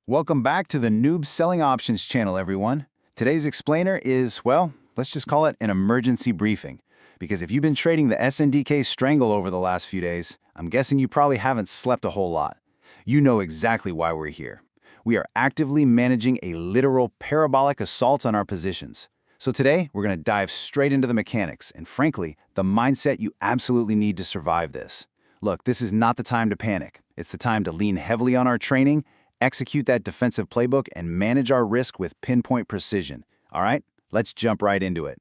Welcome back to the Noob Selling Options channel, everyone. Today's explainer is, well, let's just call it an emergency briefing. Because if you've been trading the SNDK strangle over the last few days, I'm guessing you probably haven't slept a whole lot. You know exactly why we're here. We are actively managing a literal parabolic assault on our positions. So today, we're going to dive straight into the mechanics and, frankly, the mindset you absolutely need to survive this. Look, this is not the time to panic. It's the time to lean heavily on our training, execute that defensive playbook, and manage our risk with pinpoint precision. All right, let's jump right into it.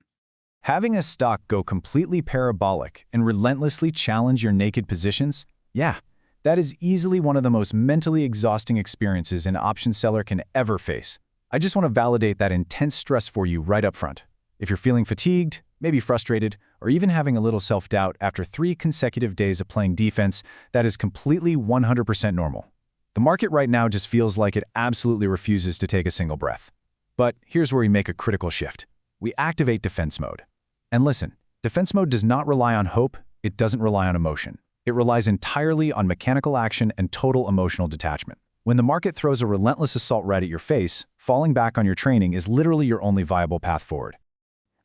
Having a stock go completely parabolic and relentlessly challenge your naked positions? Yeah, that is easily one of the most mentally exhausting experiences an option seller can ever face. I just want to validate that intense stress for you right up front. If you're feeling fatigued, maybe frustrated, or even having a little self-doubt after 3 consecutive days of playing defense, that is completely 100% normal. The market right now just feels like it absolutely refuses to take a single breath. But here's where we make a critical shift. We activate defense mode. And listen, defense mode does not rely on hope, it doesn't rely on emotion. It relies entirely on mechanical action and total emotional detachment. When the market throws a relentless assault right at your face, falling back on your training is literally your only viable path forward.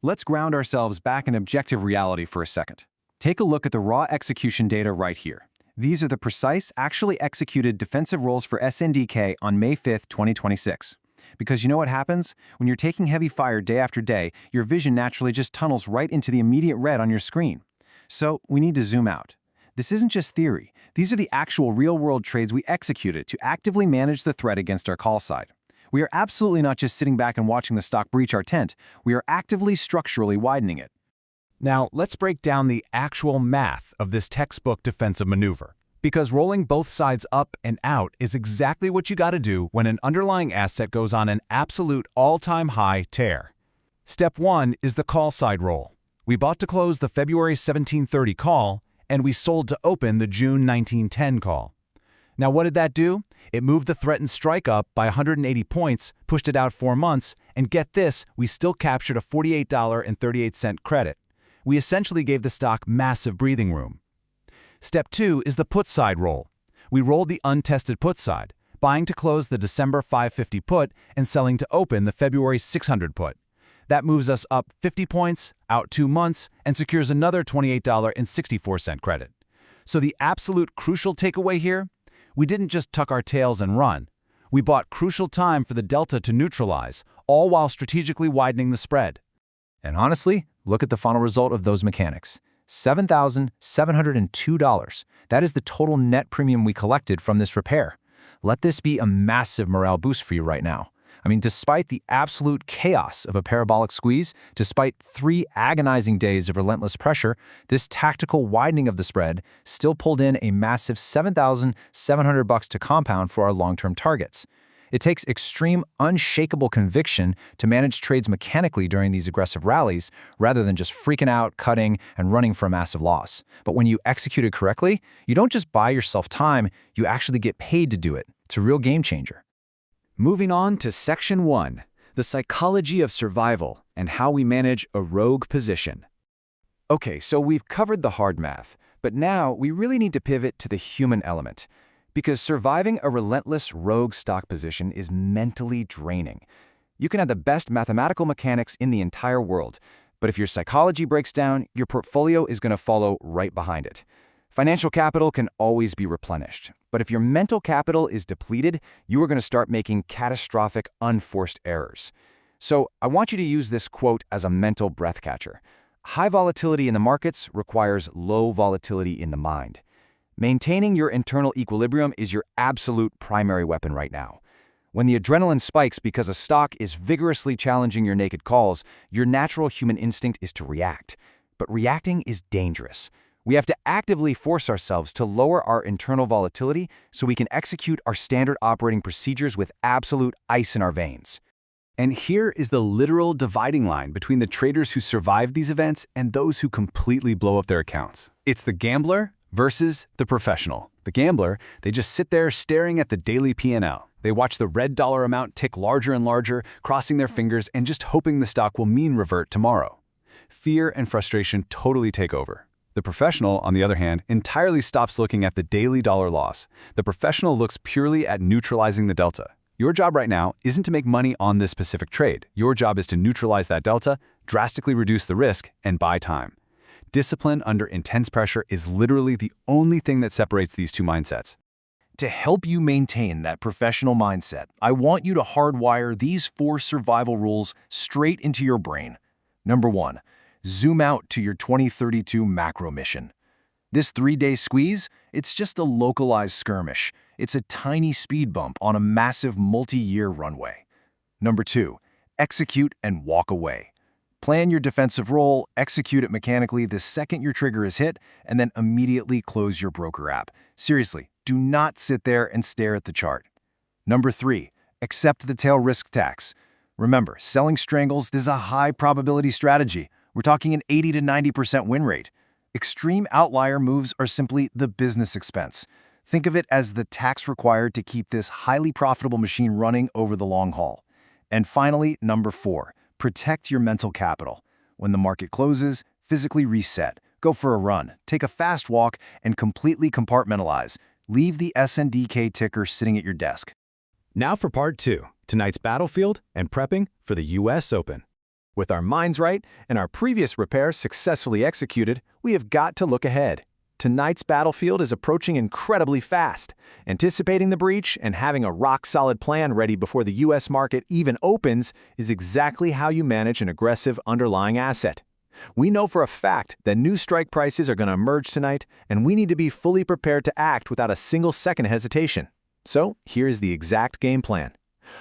Let's ground ourselves back in objective reality for a second. Take a look at the raw execution data right here. These are the precise, actually executed defensive rolls for SNDK on May 5th, 2026. Because you know what happens? When you're taking heavy fire day after day, your vision naturally just tunnels right into the immediate red on your screen. So we need to zoom out. This isn't just theory. These are the actual real-world trades we executed to actively manage the threat against our call side. We are absolutely not just sitting back and watching the stock breach our tent. We are actively structurally widening it. Now, let's break down the actual math of this textbook defensive maneuver. Because rolling both sides up and out is exactly what you got to do when an underlying asset goes on an absolute all-time high tear. Step 1 is the call side roll. We bought to close the February 1730 call, and we sold to open the June 1910 call. Now, what did that do? It moved the threatened strike up by 180 points, pushed it out 4 months, and get this, we still captured a $48.38 credit. We essentially gave the stock massive breathing room. Step 2 is the put side roll. We rolled the untested put side, buying to close the December 550 put and selling to open the February 600 put. That moves us up 50 points, out 2 months, and secures another $28.64 credit. So the absolute crucial takeaway here? We didn't just tuck our tails and run. We bought crucial time for the delta to neutralize, all while strategically widening the spread. And honestly, look at the final result of those mechanics. $7,702. That is the total net premium we collected from this repair. Let this be a massive morale boost for you right now. I mean, despite the absolute chaos of a parabolic squeeze, despite 3 agonizing days of relentless pressure, this tactical widening of the spread still pulled in a massive $7,700 to compound for our long-term targets. It takes extreme, unshakable conviction to manage trades mechanically during these aggressive rallies, rather than just freaking out, cutting, and running for a massive loss. But when you execute it correctly, you don't just buy yourself time, you actually get paid to do it. It's a real game changer. Moving on to Section 1, the psychology of survival and how we manage a rogue position. Okay, so we've covered the hard math, but now we really need to pivot to the human element. Because surviving a relentless rogue stock position is mentally draining. You can have the best mathematical mechanics in the entire world, but if your psychology breaks down, your portfolio is going to follow right behind it. Financial capital can always be replenished, but if your mental capital is depleted, you are going to start making catastrophic, unforced errors. So I want you to use this quote as a mental breath catcher. High volatility in the markets requires low volatility in the mind. Maintaining your internal equilibrium is your absolute primary weapon right now. When the adrenaline spikes because a stock is vigorously challenging your naked calls, your natural human instinct is to react. But reacting is dangerous. We have to actively force ourselves to lower our internal volatility so we can execute our standard operating procedures with absolute ice in our veins. And here is the literal dividing line between the traders who survive these events and those who completely blow up their accounts. It's the gambler versus the professional. The gambler, they just sit there staring at the daily P&L. They watch the red dollar amount tick larger and larger, crossing their fingers and just hoping the stock will mean revert tomorrow. Fear and frustration totally take over. The professional, on the other hand, entirely stops looking at the daily dollar loss. The professional looks purely at neutralizing the delta. Your job right now isn't to make money on this specific trade. Your job is to neutralize that delta, drastically reduce the risk, and buy time. Discipline under intense pressure is literally the only thing that separates these two mindsets. To help you maintain that professional mindset, I want you to hardwire these 4 survival rules straight into your brain. Number 1, zoom out to your 2032 macro mission. This 3-day squeeze, it's just a localized skirmish. It's a tiny speed bump on a massive multi-year runway. Number 2, execute and walk away. Plan your defensive role, execute it mechanically the second your trigger is hit, and then immediately close your broker app. Seriously, do not sit there and stare at the chart. Number 3, accept the tail risk tax. Remember, selling strangles is a high probability strategy. We're talking an 80 to 90% win rate. Extreme outlier moves are simply the business expense. Think of it as the tax required to keep this highly profitable machine running over the long haul. And finally, number 4, protect your mental capital. When the market closes, physically reset. Go for a run, take a fast walk, and completely compartmentalize. Leave the SNDK ticker sitting at your desk. Now for part 2, tonight's battlefield and prepping for the US Open. With our minds right and our previous repairs successfully executed, we have got to look ahead. Tonight's battlefield is approaching incredibly fast. Anticipating the breach and having a rock-solid plan ready before the US market even opens is exactly how you manage an aggressive underlying asset. We know for a fact that new strike prices are going to emerge tonight, and we need to be fully prepared to act without a single second hesitation. So here's the exact game plan.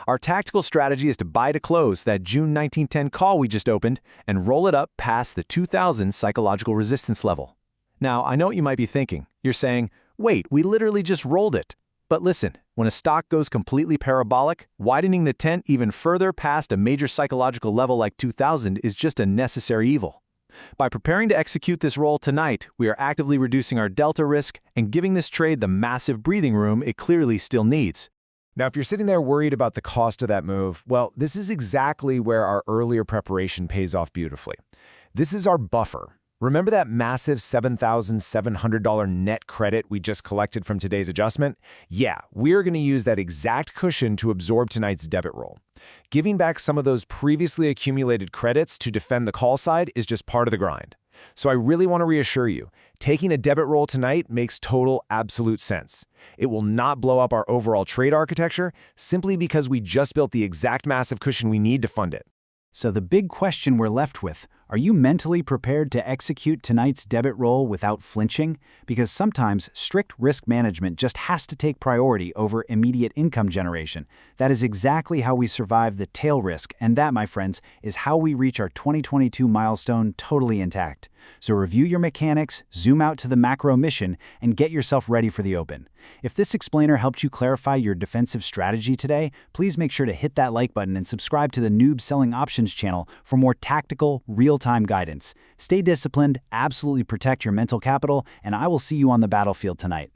Our tactical strategy is to buy to close that June 1910 call we just opened and roll it up past the 2000 psychological resistance level. Now, I know what you might be thinking. You're saying, wait, we literally just rolled it. But listen, when a stock goes completely parabolic, widening the tent even further past a major psychological level like 2000 is just a necessary evil. By preparing to execute this roll tonight, we are actively reducing our delta risk and giving this trade the massive breathing room it clearly still needs. Now, if you're sitting there worried about the cost of that move, well, this is exactly where our earlier preparation pays off beautifully. This is our buffer. Remember that massive $7,700 net credit we just collected from today's adjustment? Yeah, we're going to use that exact cushion to absorb tonight's debit roll. Giving back some of those previously accumulated credits to defend the call side is just part of the grind. So I really want to reassure you, taking a debit roll tonight makes total, absolute sense. It will not blow up our overall trade architecture simply because we just built the exact massive cushion we need to fund it. So the big question we're left with, are you mentally prepared to execute tonight's debit roll without flinching? Because sometimes strict risk management just has to take priority over immediate income generation. That is exactly how we survive the tail risk, and that, my friends, is how we reach our 2022 milestone totally intact. So review your mechanics, zoom out to the macro mission, and get yourself ready for the open. If this explainer helped you clarify your defensive strategy today, please make sure to hit that like button and subscribe to the Noob Selling Options channel for more tactical, real-time guidance. Stay disciplined, absolutely protect your mental capital, and I will see you on the battlefield tonight.